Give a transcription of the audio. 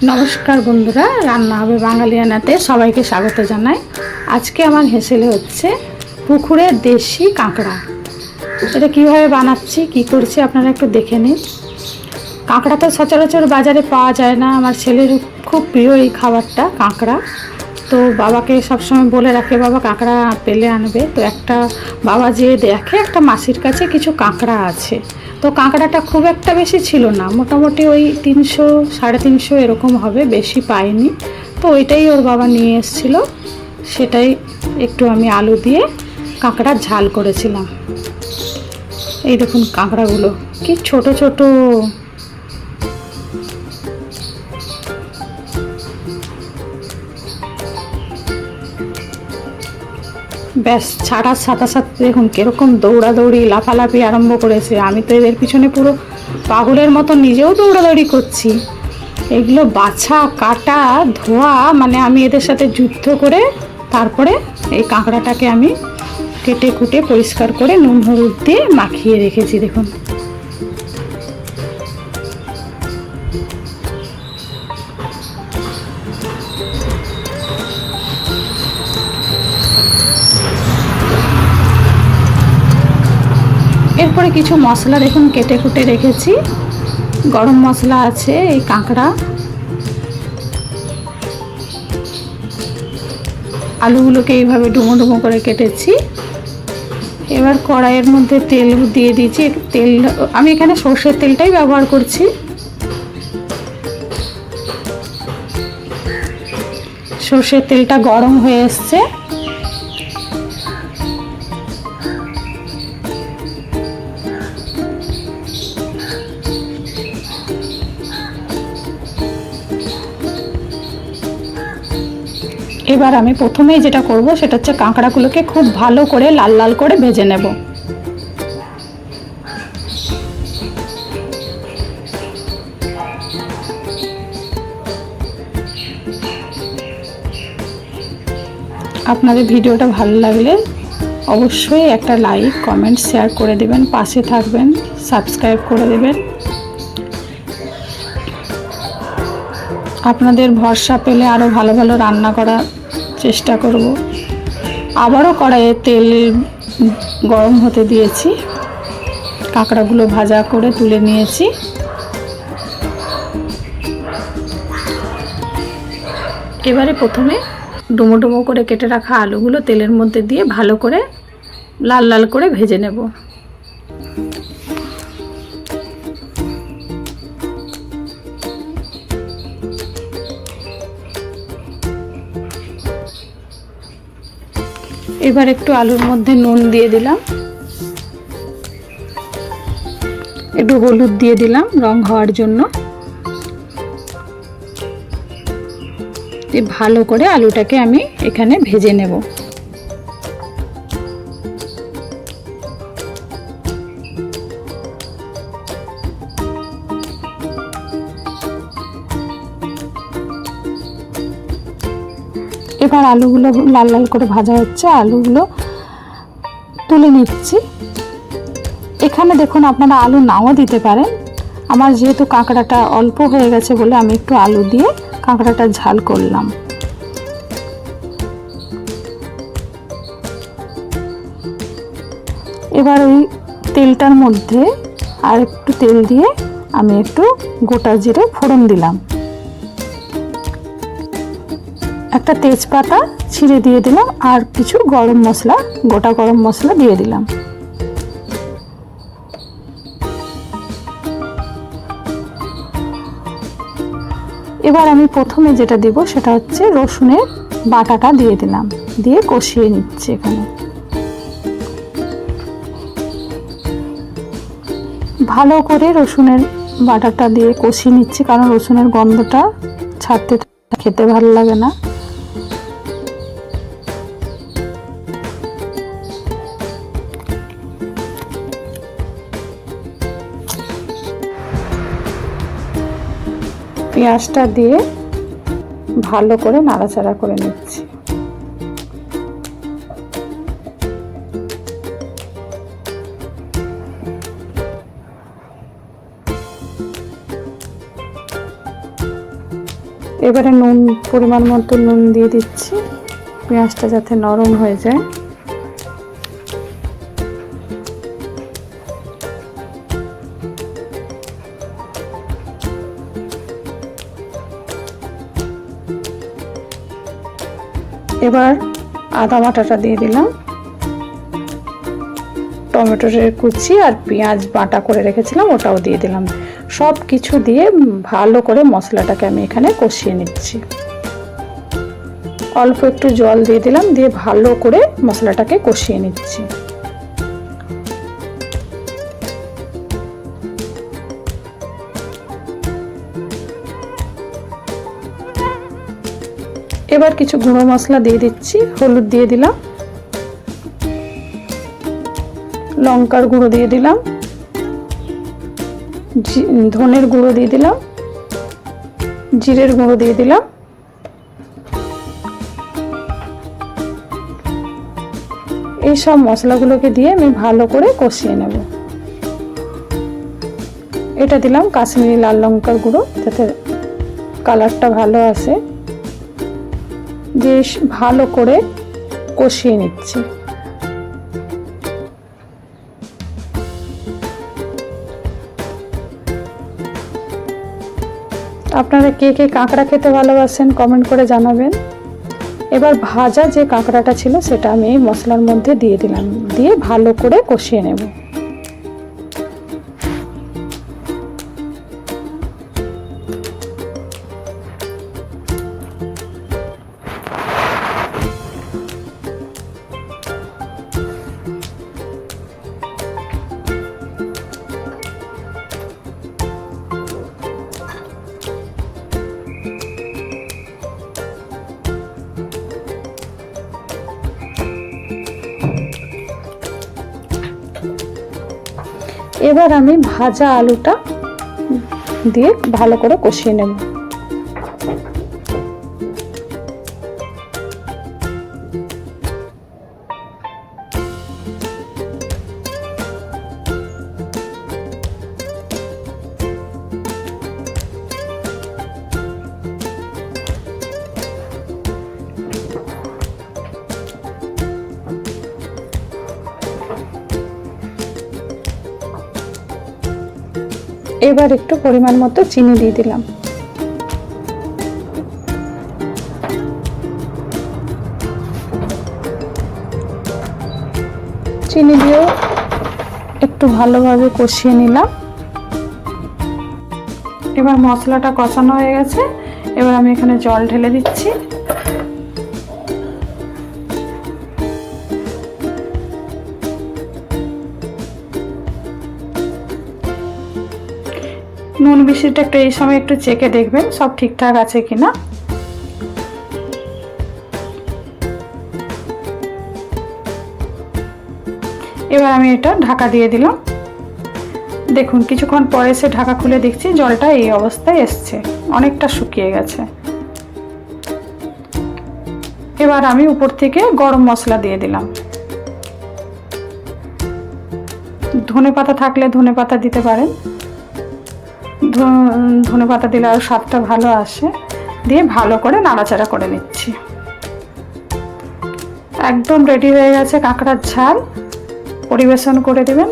নমস্কার বন্ধুরা, রান্না হবে বাঙালিয়ানাতে সবাইকে স্বাগত জানাই। আজকে আমার হেসেলে হচ্ছে পুকুরের দেশি কাঁকড়া। এটা কীভাবে বানাচ্ছি, কি করছি আপনারা একটু দেখে নিন। কাঁকড়া তো সচরাচর বাজারে পাওয়া যায় না। আমার ছেলের খুব প্রিয় এই খাবারটা, কাঁকড়া। তো বাবাকে সবসময় বলে রাখে, বাবা কাঁকড়া পেলে আনবে। তো একটা বাবা যেয়ে দেখে একটা মাসির কাছে কিছু কাঁকড়া আছে। তো কাঁকড়াটা খুব একটা বেশি ছিল না, মোটামুটি ওই 300 350 এরকম হবে, বেশি পাইনি। তো ওইটাই ওর বাবা নিয়ে এসেছিলো, সেটাই একটু আমি আলু দিয়ে কাঁকড়ার ঝাল করেছিলাম। এই দেখুন কাঁকড়াগুলো কি ছোট ছোট। ব্যাস ছাড়ার সাথে সাথে দেখুন কীরকম দৌড়াদৌড়ি লাফালাফি আরম্ভ করেছে। আমি তো এদের পিছনে পুরো পাগলের মতো নিজেও দৌড়াদৌড়ি করছি। এগুলো বাছা কাটা ধোয়া, মানে আমি এদের সাথে যুদ্ধ করে তারপরে এই কাঁকড়াটাকে আমি কেটে কুটে পরিষ্কার করে নুন হলুদ দিয়ে মাখিয়ে রেখেছি। দেখুন এরপরে কিছু মশলা দেখুন কেটে কুটে রেখেছি। গরম মশলা আছে, এই কাঁকড়া, আলুগুলোকে এইভাবে ডুমো ডুমো করে কেটেছি। এবার কড়াইয়ের মধ্যে তেল দিয়ে দিয়েছি। তেল আমি এখানে সর্ষের তেলটাই ব্যবহার করছি। সর্ষের তেলটা গরম হয়ে এসছে। এবার আমি প্রথমেই যেটা করব সেটা হচ্ছে কাঁকড়াগুলোকে খুব ভালো করে লাল লাল করে ভেজে নেব। আপনাদের ভিডিওটা ভালো লাগলে অবশ্যই একটা লাইক কমেন্ট শেয়ার করে দেবেন, পাশে থাকবেন, সাবস্ক্রাইব করে দেবেন। আপনাদের ভরসা পেলে আরও ভালো ভালো রান্না করার চেষ্টা করব। আবারও কড়াইয়ে তেল গরম হতে দিয়েছি, কাঁকড়াগুলো ভাজা করে তুলে নিয়েছি। এবারে প্রথমে ডুমো ডুমো করে কেটে রাখা আলুগুলো তেলের মধ্যে দিয়ে ভালো করে লাল লাল করে ভেজে নেব। এবার একটু আলুর মধ্যে নুন দিয়ে দিলাম, একটু হলুদ দিয়ে দিলাম রং হওয়ার জন্য। ভালো করে আলুটাকে আমি এখানে ভেজে নেব। এবার আলুগুলো লাল লাল করে ভাজা হচ্ছে, আলুগুলো তুলে নিচ্ছি। এখানে দেখুন আপনারা আলু নাও দিতে পারেন। আমার যেহেতু কাঁকড়াটা অল্প হয়ে গেছে বলে আমি একটু আলু দিয়ে কাঁকড়াটা ঝাল করলাম। এবার ওই তেলটার মধ্যে আর একটু তেল দিয়ে আমি একটু গোটা জিরে ফোড়ন দিলাম, একটা তেজপাতা ছিঁড়ে দিয়ে দিলাম, আর কিছু গরম মশলা, গোটা গরম মশলা দিয়ে দিলাম। এবার আমি প্রথমে যেটা দেব সেটা হচ্ছে রসুনের বাটাটা দিয়ে দিলাম, দিয়ে কষিয়ে নিচ্ছি। এখানে ভালো করে রসুনের বাটাটা দিয়ে কষিয়ে নিচ্ছি, কারণ রসুনের গন্ধটা ছাড়তে খেতে ভালো লাগে না। পেঁয়াজটা দিয়ে ভালো করে নাড়াচাড়া করে নিচ্ছি। এবারে নুন, পরিমাণ মতো নুন দিয়ে দিচ্ছি, পেঁয়াজটা যাতে নরম হয়ে যায়। এবার আদা বাটাটা দিয়ে দিলাম, টমেটোর কুচি আর পেঁয়াজ বাটা করে রেখেছিলাম ওটাও দিয়ে দিলাম। সব কিছু দিয়ে ভালো করে মশলাটাকে আমি এখানে কষিয়ে নিচ্ছি। অল্প একটু জল দিয়ে দিলাম, দিয়ে ভালো করে মশলাটাকে কষিয়ে নিচ্ছি। এবার কিছু গুঁড়ো মশলা দিয়ে দিচ্ছি, হলুদ দিয়ে দিলাম, লঙ্কার গুঁড়ো দিয়ে দিলাম, ধনের গুঁড়ো দিয়ে দিলাম, জিরের গুঁড়ো দিয়ে দিলাম। এই সব মশলাগুলোকে দিয়ে আমি ভালো করে কষিয়ে নেব। এটা দিলাম কাশ্মীরি লাল লঙ্কার গুঁড়ো, যাতে কালারটা ভালো আসে। বেশ ভালো করে কষিয়ে নিচ্ছি। আপনারা কে কে কাঁকড়া খেতে ভালোবাসেন কমেন্ট করে জানাবেন। এবার ভাজা যে কাঁকড়াটা ছিল সেটা আমি এই মশলার মধ্যে দিয়ে দিলাম, দিয়ে ভালো করে কষিয়ে নেব। এবার আমি ভাজা আলুটা দিয়ে ভালো করে কষিয়ে নেব। এবার একটু পরিমাণ মতো চিনি দিয়ে দিলাম। চিনি দিয়েও একটু ভালোভাবে কষিয়ে নিলাম। এবার মশলাটা কষানো হয়ে গেছে, এবার আমি এখানে জল ঢেলে দিচ্ছি। নুন মিষ্টিটা একটু এই সময় একটু চেখে দেখবেন সব ঠিকঠাক আছে কিনা। এবার আমি এটা ঢাকা দিয়ে দিলাম। দেখুন কিছুক্ষণ পরে এসে ঢাকা খুলে দেখছি জলটা এই অবস্থায় এসছে, অনেকটা শুকিয়ে গেছে। এবার আমি উপর থেকে গরম মশলা দিয়ে দিলাম। ধনেপাতা থাকলে ধনেপাতা দিতে পারেন, ধনেপাতা দিলে আর স্বাদটা ভালো আসে। দিয়ে ভালো করে নাড়াচাড়া করে নিচ্ছি। একদম রেডি হয়ে গেছে কাঁকড়ার ঝাল। পরিবেশন করে দেবেন।